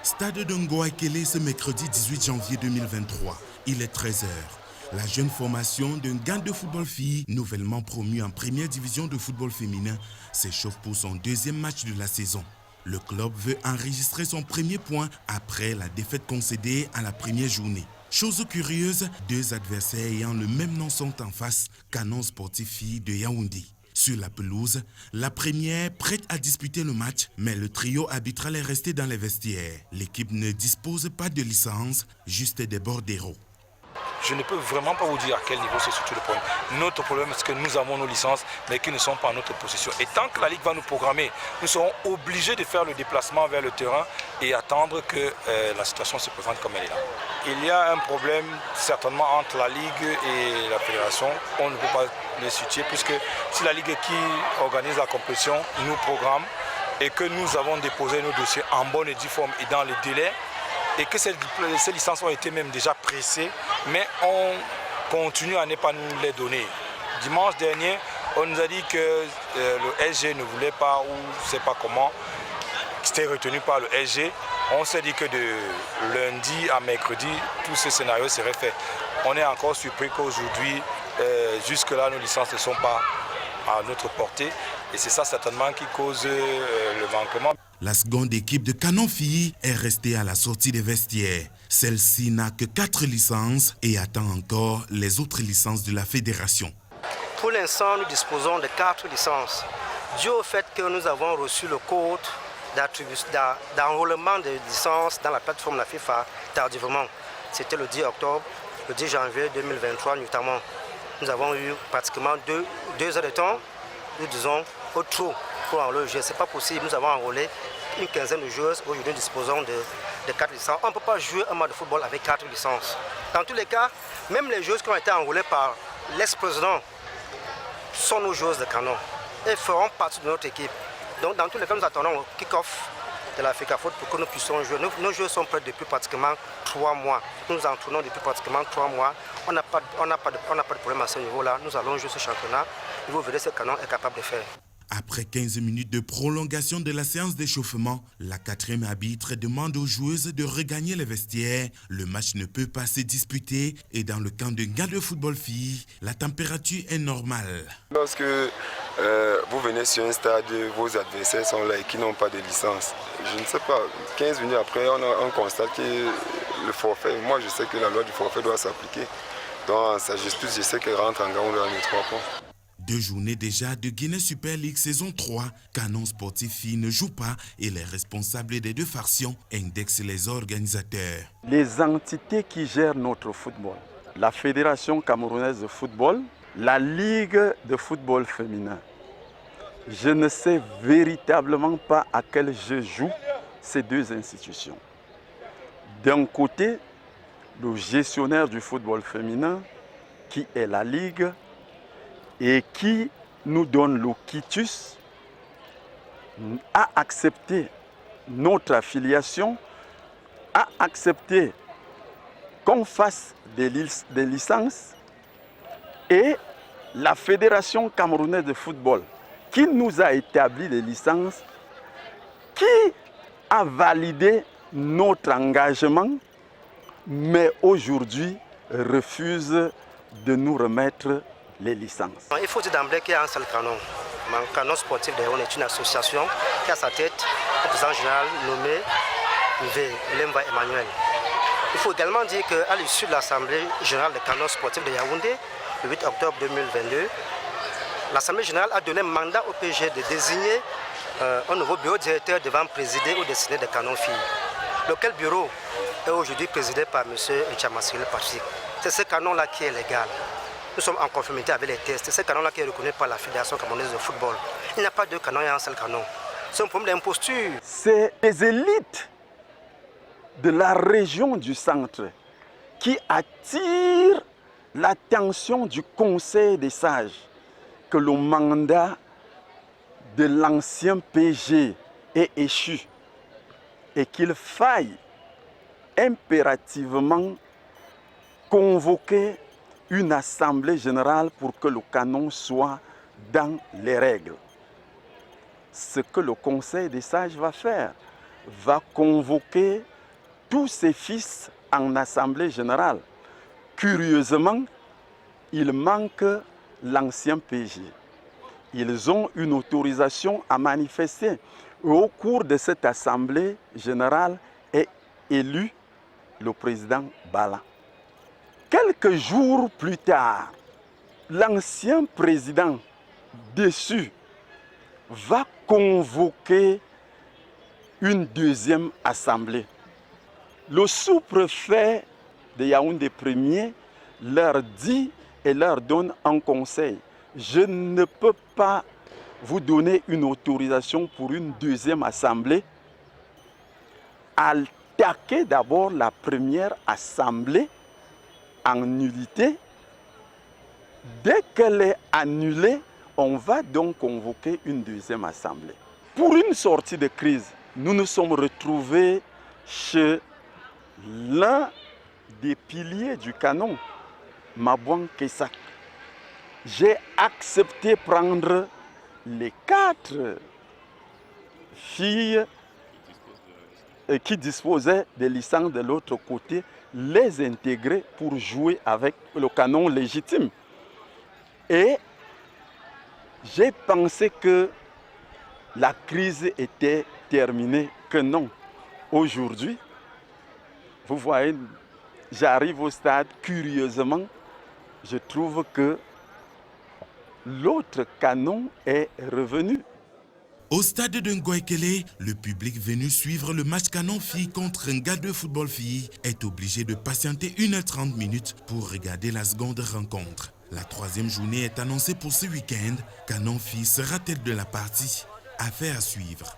Stade de Ngoakele ce mercredi 18 janvier 2023. Il est 13h. La jeune formation d'un gang de football filles, nouvellement promu en première division de football féminin, s'échauffe pour son deuxième match de la saison. Le club veut enregistrer son premier point après la défaite concédée à la première journée. Chose curieuse, deux adversaires ayant le même nom sont en face, Canon Sportif Filles de Yaoundé. Sur la pelouse, la première prête à disputer le match, mais le trio arbitral est resté dans les vestiaires. L'équipe ne dispose pas de licence, juste des bordereaux. Je ne peux vraiment pas vous dire à quel niveau c'est surtout le problème. Notre problème, c'est que nous avons nos licences, mais qui ne sont pas en notre possession. Et tant que la Ligue va nous programmer, nous serons obligés de faire le déplacement vers le terrain et attendre que la situation se présente comme elle est là. Il y a un problème certainement entre la Ligue et la Fédération. On ne peut pas les situer, puisque si la Ligue qui organise la compétition nous programme et que nous avons déposé nos dossiers en bonne et due forme et dans les délais, et que ces licences ont été même déjà pressées, mais on continue à ne pas nous les donner. Dimanche dernier, on nous a dit que le SG ne voulait pas, ou je ne sais pas comment, c'était retenu par le SG. On s'est dit que de lundi à mercredi, tous ces scénarios seraient faits. On est encore surpris qu'aujourd'hui, jusque-là, nos licences ne sont pas à notre portée. Et c'est ça certainement qui cause le manquement. La seconde équipe de Canon Filles est restée à la sortie des vestiaires. Celle-ci n'a que 4 licences et attend encore les autres licences de la fédération. Pour l'instant, nous disposons de 4 licences. Dû au fait que nous avons reçu le code d'enrôlement de licences dans la plateforme de la FIFA tardivement. C'était le 10 octobre, le 10 janvier 2023 notamment. Nous avons eu pratiquement 2 heures de temps, nous disons, au trop pour enrôler. Ce n'est pas possible, nous avons enrôlé une quinzaine de joueuses. Aujourd'hui, nous disposons de 4 licences. On ne peut pas jouer un match de football avec 4 licences. Dans tous les cas, même les joueuses qui ont été enrôlées par l'ex-président sont nos joueuses de Canon et feront partie de notre équipe. Donc, dans tous les cas, nous attendons au kick-off de la FECAFOOT pour que nous puissions jouer. Nos joueurs sont prêts depuis pratiquement 3 mois. Nous nous entraînons depuis pratiquement 3 mois. On n'a pas de problème à ce niveau-là. Nous allons jouer ce championnat et vous verrez ce que Canon est capable de faire. Après 15 minutes de prolongation de la séance d'échauffement, la 4e arbitre demande aux joueuses de regagner les vestiaires. Le match ne peut pas se disputer et dans le camp de gars de football filles, la température est normale. Lorsque vous venez sur un stade, vos adversaires sont là et qui n'ont pas de licence. Je ne sais pas, 15 minutes après, on constate que le forfait, moi je sais que la loi du forfait doit s'appliquer. Donc sa justice, je sais qu'elle rentre en gare, on doit gagner 3 points. 2 journées déjà de Guinée Super League saison 3. Canon Sportif Filles ne joue pas et les responsables des 2 factions indexent les organisateurs. Les entités qui gèrent notre football, la Fédération camerounaise de football, la Ligue de football féminin, je ne sais véritablement pas à quel jeu jouent ces 2 institutions. D'un côté, le gestionnaire du football féminin, qui est la Ligue, et qui nous donne le quitus, a accepté notre affiliation, a accepté qu'on fasse des licences, et la Fédération camerounaise de football, qui nous a établi les licences, qui a validé notre engagement, mais aujourd'hui refuse de nous remettre les licences. Il faut dire d'emblée qu'il y a un seul canon. Le Canon Sportif de Yaoundé est une association qui a sa tête un président général nommé Lemba Emmanuel. Il faut également dire qu'à l'issue de l'Assemblée générale des Canon Sportifs de Yaoundé, le 8 octobre 2022, l'Assemblée générale a donné mandat au PG de désigner un nouveau bureau directeur devant présider ou dessiner des canons filles. Lequel bureau est aujourd'hui présidé par M. Nchamassile Patrick. C'est ce canon-là qui est légal. Nous sommes en conformité avec les tests. C'est ce canon-là qui est reconnu par la Fédération camerounaise de football. Il n'y a pas 2 canons, il y a un seul canon. C'est un problème d'imposture. C'est les élites de la région du centre qui attirent l'attention du Conseil des sages que le mandat de l'ancien PG est échu et qu'il faille impérativement convoquer une assemblée générale pour que le canon soit dans les règles. Ce que le Conseil des sages va faire, va convoquer tous ses fils en assemblée générale. Curieusement, il manque l'ancien PG. Ils ont une autorisation à manifester. Et au cours de cette assemblée générale est élu le président Bala. Quelques jours plus tard, l'ancien président déçu va convoquer une deuxième assemblée. Le sous-préfet de Yaoundé Premier leur dit et leur donne un conseil. Je ne peux pas vous donner une autorisation pour une deuxième assemblée. Attaquez d'abord la première assemblée en nullité. Dès qu'elle est annulée, on va donc convoquer une deuxième assemblée. Pour une sortie de crise, nous nous sommes retrouvés chez l'un des piliers du canon, Mabouan Kessak. J'ai accepté prendre les 4 filles qui disposaient des licences de l'autre côté, les intégrer pour jouer avec le canon légitime. Et j'ai pensé que la crise était terminée, que non. Aujourd'hui, vous voyez, j'arrive au stade, curieusement, je trouve que l'autre canon est revenu. Au stade de Ngoïkele, le public venu suivre le match canon-fille contre un gars de football-fille est obligé de patienter 1h30 minutes pour regarder la seconde rencontre. La 3e journée est annoncée pour ce week-end. Canon-fille sera tête de la partie. Affaire à suivre.